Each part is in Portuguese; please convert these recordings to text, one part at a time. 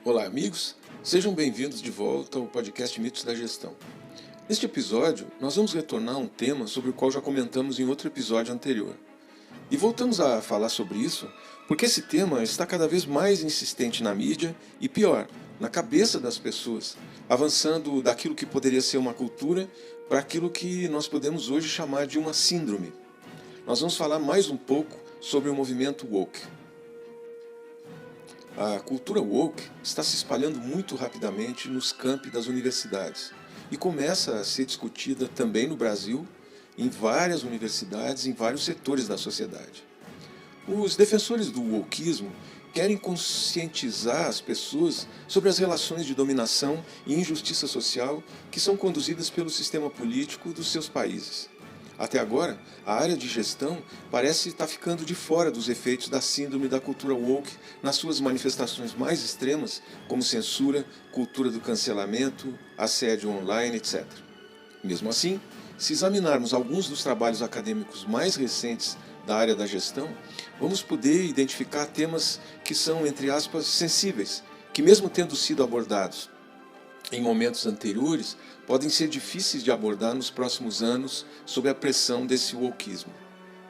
Olá, amigos! Sejam bem-vindos de volta ao podcast Mitos da Gestão. Neste episódio, nós vamos retornar a um tema sobre o qual já comentamos em outro episódio anterior. E voltamos a falar sobre isso porque esse tema está cada vez mais insistente na mídia e, pior, na cabeça das pessoas, avançando daquilo que poderia ser uma cultura para aquilo que nós podemos hoje chamar de uma síndrome. Nós vamos falar mais um pouco sobre o movimento woke. A cultura woke está se espalhando muito rapidamente nos campi das universidades e começa a ser discutida também no Brasil, em várias universidades, em vários setores da sociedade. Os defensores do wokeismo querem conscientizar as pessoas sobre as relações de dominação e injustiça social que são conduzidas pelo sistema político dos seus países. Até agora, a área de gestão parece estar ficando de fora dos efeitos da síndrome da cultura woke nas suas manifestações mais extremas, como censura, cultura do cancelamento, assédio online, etc. Mesmo assim, se examinarmos alguns dos trabalhos acadêmicos mais recentes da área da gestão, vamos poder identificar temas que são, entre aspas, sensíveis, que mesmo tendo sido abordados em momentos anteriores, podem ser difíceis de abordar nos próximos anos sob a pressão desse wokeismo.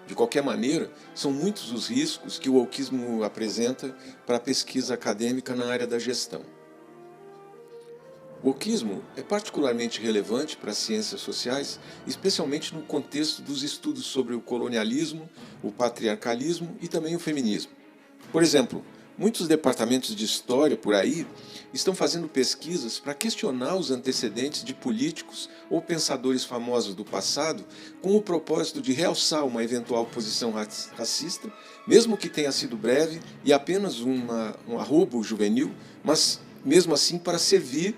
De qualquer maneira, são muitos os riscos que o wokeismo apresenta para a pesquisa acadêmica na área da gestão. O wokeismo é particularmente relevante para as ciências sociais, especialmente no contexto dos estudos sobre o colonialismo, o patriarcalismo e também o feminismo. Por exemplo, muitos departamentos de história por aí estão fazendo pesquisas para questionar os antecedentes de políticos ou pensadores famosos do passado com o propósito de realçar uma eventual posição racista, mesmo que tenha sido breve e apenas um arrobo juvenil, mas mesmo assim para servir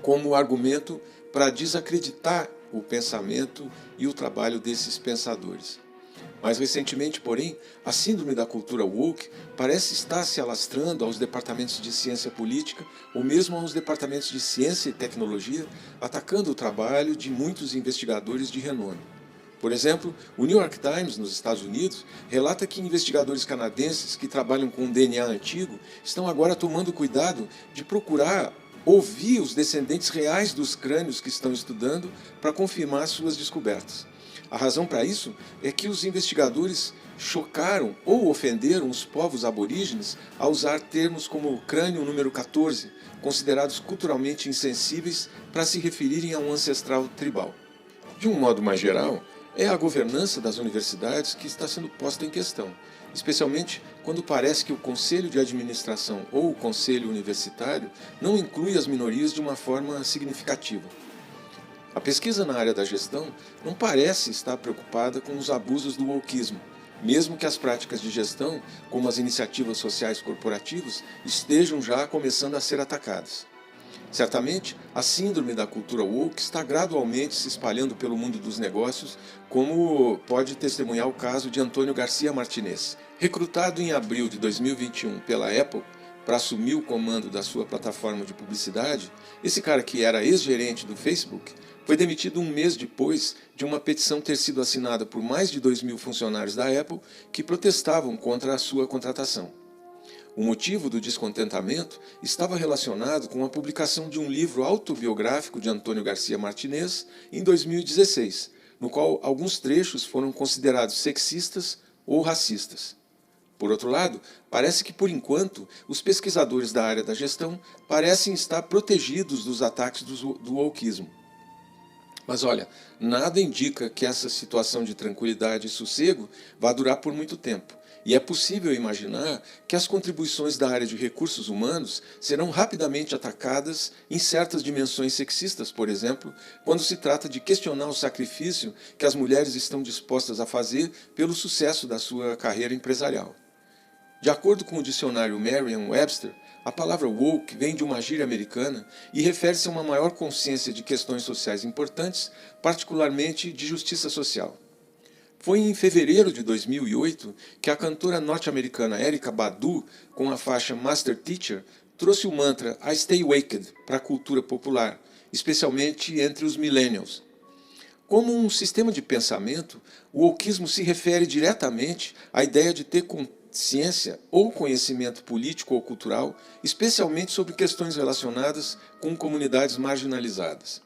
como argumento para desacreditar o pensamento e o trabalho desses pensadores. Mais recentemente, porém, a síndrome da cultura woke parece estar se alastrando aos departamentos de ciência política ou mesmo aos departamentos de ciência e tecnologia, atacando o trabalho de muitos investigadores de renome. Por exemplo, o New York Times, nos Estados Unidos, relata que investigadores canadenses que trabalham com DNA antigo estão agora tomando cuidado de procurar ouvir os descendentes reais dos crânios que estão estudando para confirmar suas descobertas. A razão para isso é que os investigadores chocaram ou ofenderam os povos aborígenes ao usar termos como crânio número 14, considerados culturalmente insensíveis para se referirem a um ancestral tribal. De um modo mais geral, é a governança das universidades que está sendo posta em questão, especialmente quando parece que o conselho de administração ou o conselho universitário não inclui as minorias de uma forma significativa. A pesquisa na área da gestão não parece estar preocupada com os abusos do wokeismo, mesmo que as práticas de gestão, como as iniciativas sociais corporativas, estejam já começando a ser atacadas. Certamente, a síndrome da cultura woke está gradualmente se espalhando pelo mundo dos negócios, como pode testemunhar o caso de Antônio Garcia Martinez. Recrutado em abril de 2021 pela Apple para assumir o comando da sua plataforma de publicidade, esse cara que era ex-gerente do Facebook foi demitido um mês depois de uma petição ter sido assinada por mais de 2.000 funcionários da Apple que protestavam contra a sua contratação. O motivo do descontentamento estava relacionado com a publicação de um livro autobiográfico de Antônio Garcia Martinez em 2016, no qual alguns trechos foram considerados sexistas ou racistas. Por outro lado, parece que, por enquanto, os pesquisadores da área da gestão parecem estar protegidos dos ataques do wokeismo. Mas olha, nada indica que essa situação de tranquilidade e sossego vá durar por muito tempo. E é possível imaginar que as contribuições da área de recursos humanos serão rapidamente atacadas em certas dimensões sexistas, por exemplo, quando se trata de questionar o sacrifício que as mulheres estão dispostas a fazer pelo sucesso da sua carreira empresarial. De acordo com o dicionário Merriam-Webster, a palavra woke vem de uma gíria americana e refere-se a uma maior consciência de questões sociais importantes, particularmente de justiça social. Foi em fevereiro de 2008 que a cantora norte-americana Erykah Badu, com a faixa Master Teacher, trouxe o mantra I Stay Waked para a cultura popular, especialmente entre os millennials. Como um sistema de pensamento, o wokeismo se refere diretamente à ideia de ter ciência ou conhecimento político ou cultural, especialmente sobre questões relacionadas com comunidades marginalizadas.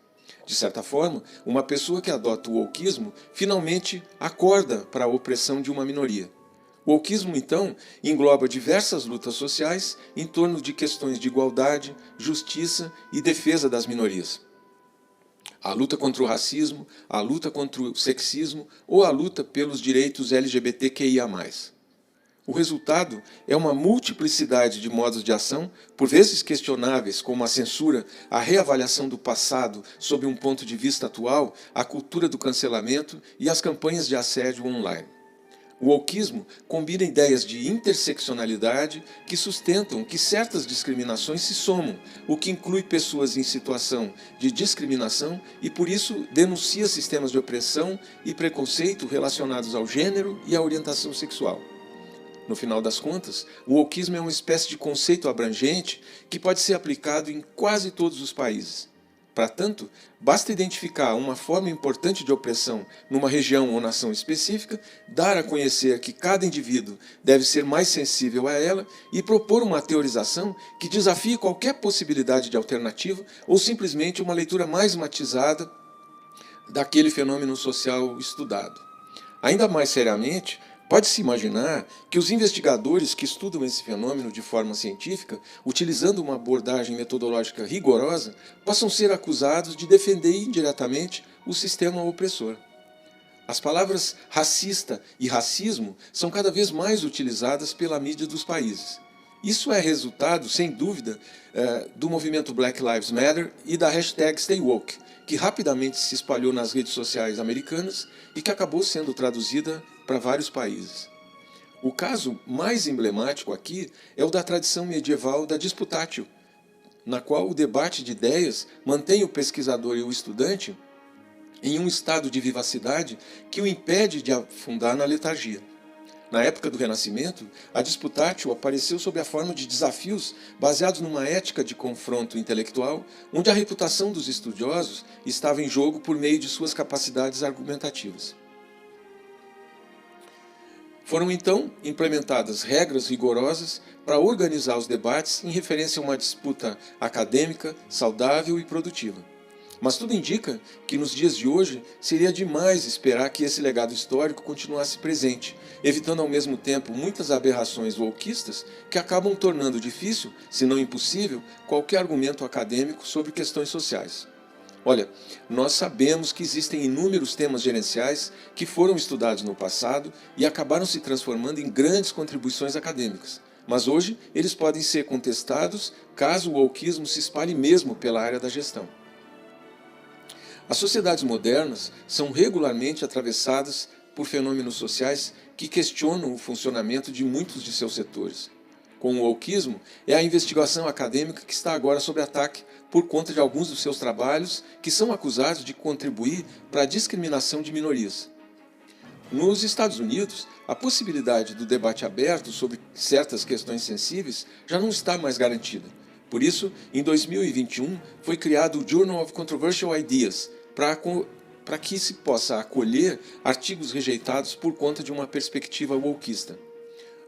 De certa forma, uma pessoa que adota o wokeismo finalmente acorda para a opressão de uma minoria. O wokeismo, então, engloba diversas lutas sociais em torno de questões de igualdade, justiça e defesa das minorias. A luta contra o racismo, a luta contra o sexismo ou a luta pelos direitos LGBTQIA+. O resultado é uma multiplicidade de modos de ação, por vezes questionáveis, como a censura, a reavaliação do passado sob um ponto de vista atual, a cultura do cancelamento e as campanhas de assédio online. O wokeismo combina ideias de interseccionalidade que sustentam que certas discriminações se somam, o que inclui pessoas em situação de discriminação e, por isso, denuncia sistemas de opressão e preconceito relacionados ao gênero e à orientação sexual. No final das contas, o wokeismo é uma espécie de conceito abrangente que pode ser aplicado em quase todos os países. Para tanto, basta identificar uma forma importante de opressão numa região ou nação específica, dar a conhecer que cada indivíduo deve ser mais sensível a ela e propor uma teorização que desafie qualquer possibilidade de alternativa ou simplesmente uma leitura mais matizada daquele fenômeno social estudado. Ainda mais seriamente, pode-se imaginar que os investigadores que estudam esse fenômeno de forma científica, utilizando uma abordagem metodológica rigorosa, possam ser acusados de defender indiretamente o sistema opressor. As palavras racista e racismo são cada vez mais utilizadas pela mídia dos países. Isso é resultado, sem dúvida, do movimento Black Lives Matter e da hashtag StayWoke, que rapidamente se espalhou nas redes sociais americanas e que acabou sendo traduzida para vários países. O caso mais emblemático aqui é o da tradição medieval da disputatio, na qual o debate de ideias mantém o pesquisador e o estudante em um estado de vivacidade que o impede de afundar na letargia. Na época do Renascimento, a disputatio apareceu sob a forma de desafios baseados numa ética de confronto intelectual, onde a reputação dos estudiosos estava em jogo por meio de suas capacidades argumentativas. Foram então implementadas regras rigorosas para organizar os debates em referência a uma disputa acadêmica, saudável e produtiva. Mas tudo indica que nos dias de hoje seria demais esperar que esse legado histórico continuasse presente, evitando ao mesmo tempo muitas aberrações wokeistas que acabam tornando difícil, se não impossível, qualquer argumento acadêmico sobre questões sociais. Olha, nós sabemos que existem inúmeros temas gerenciais que foram estudados no passado e acabaram se transformando em grandes contribuições acadêmicas. Mas hoje eles podem ser contestados caso o wokeismo se espalhe mesmo pela área da gestão. As sociedades modernas são regularmente atravessadas por fenômenos sociais que questionam o funcionamento de muitos de seus setores. Com o wokeismo, é a investigação acadêmica que está agora sob ataque por conta de alguns dos seus trabalhos que são acusados de contribuir para a discriminação de minorias. Nos Estados Unidos, a possibilidade do debate aberto sobre certas questões sensíveis já não está mais garantida. Por isso, em 2021, foi criado o Journal of Controversial Ideas, para que se possa acolher artigos rejeitados por conta de uma perspectiva wokeista.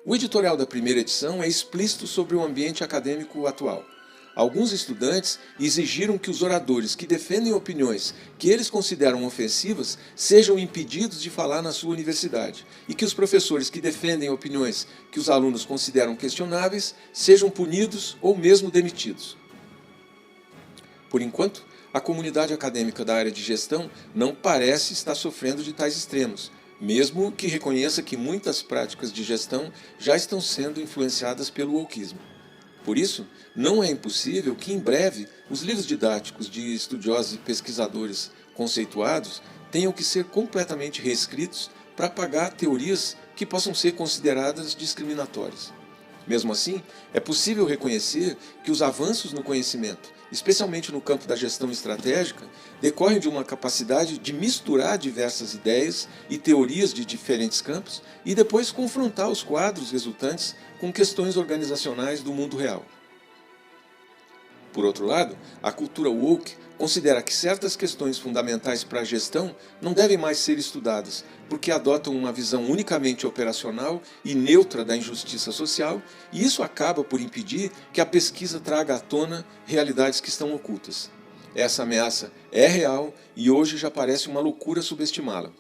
O editorial da primeira edição é explícito sobre o ambiente acadêmico atual. Alguns estudantes exigiram que os oradores que defendem opiniões que eles consideram ofensivas sejam impedidos de falar na sua universidade e que os professores que defendem opiniões que os alunos consideram questionáveis sejam punidos ou mesmo demitidos. Por enquanto, a comunidade acadêmica da área de gestão não parece estar sofrendo de tais extremos, mesmo que reconheça que muitas práticas de gestão já estão sendo influenciadas pelo wokeismo. Por isso, não é impossível que em breve os livros didáticos de estudiosos e pesquisadores conceituados tenham que ser completamente reescritos para apagar teorias que possam ser consideradas discriminatórias. Mesmo assim, é possível reconhecer que os avanços no conhecimento, especialmente no campo da gestão estratégica, decorrem de uma capacidade de misturar diversas ideias e teorias de diferentes campos e depois confrontar os quadros resultantes com questões organizacionais do mundo real. Por outro lado, a cultura woke considera que certas questões fundamentais para a gestão não devem mais ser estudadas, porque adotam uma visão unicamente operacional e neutra da injustiça social, e isso acaba por impedir que a pesquisa traga à tona realidades que estão ocultas. Essa ameaça é real e hoje já parece uma loucura subestimá-la.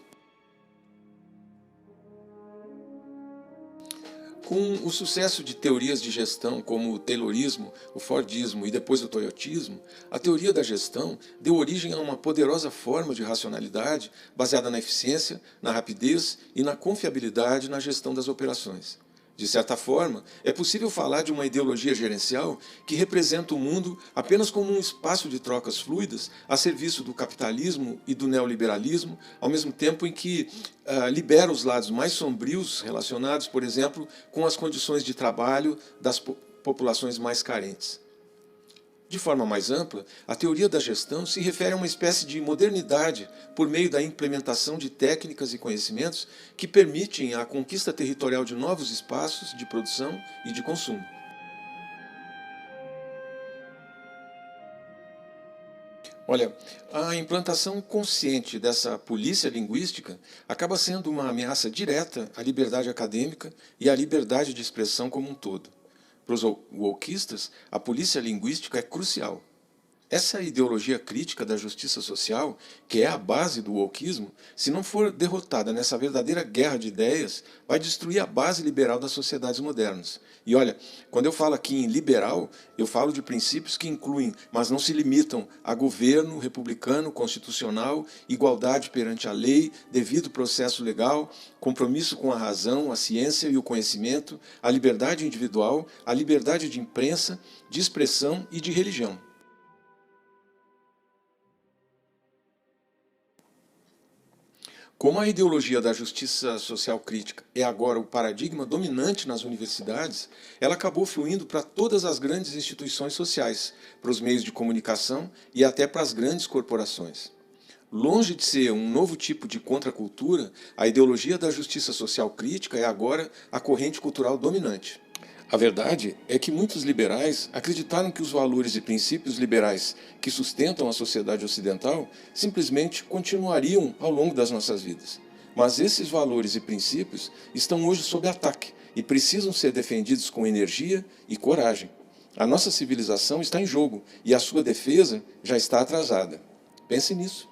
Com o sucesso de teorias de gestão como o Taylorismo, o Fordismo e depois o Toyotismo, a teoria da gestão deu origem a uma poderosa forma de racionalidade baseada na eficiência, na rapidez e na confiabilidade na gestão das operações. De certa forma, é possível falar de uma ideologia gerencial que representa o mundo apenas como um espaço de trocas fluidas a serviço do capitalismo e do neoliberalismo, ao mesmo tempo em que libera os lados mais sombrios relacionados, por exemplo, com as condições de trabalho das populações mais carentes. De forma mais ampla, a teoria da gestão se refere a uma espécie de modernidade por meio da implementação de técnicas e conhecimentos que permitem a conquista territorial de novos espaços de produção e de consumo. Olha, a implantação consciente dessa polícia linguística acaba sendo uma ameaça direta à liberdade acadêmica e à liberdade de expressão como um todo. Para os wokistas, a polícia linguística é crucial. Essa ideologia crítica da justiça social, que é a base do wokismo, se não for derrotada nessa verdadeira guerra de ideias, vai destruir a base liberal das sociedades modernas. E olha, quando eu falo aqui em liberal, eu falo de princípios que incluem, mas não se limitam, a governo republicano, constitucional, igualdade perante a lei, devido processo legal, compromisso com a razão, a ciência e o conhecimento, a liberdade individual, a liberdade de imprensa, de expressão e de religião. Como a ideologia da justiça social crítica é agora o paradigma dominante nas universidades, ela acabou fluindo para todas as grandes instituições sociais, para os meios de comunicação e até para as grandes corporações. Longe de ser um novo tipo de contracultura, a ideologia da justiça social crítica é agora a corrente cultural dominante. A verdade é que muitos liberais acreditaram que os valores e princípios liberais que sustentam a sociedade ocidental simplesmente continuariam ao longo das nossas vidas. Mas esses valores e princípios estão hoje sob ataque e precisam ser defendidos com energia e coragem. A nossa civilização está em jogo e a sua defesa já está atrasada. Pense nisso.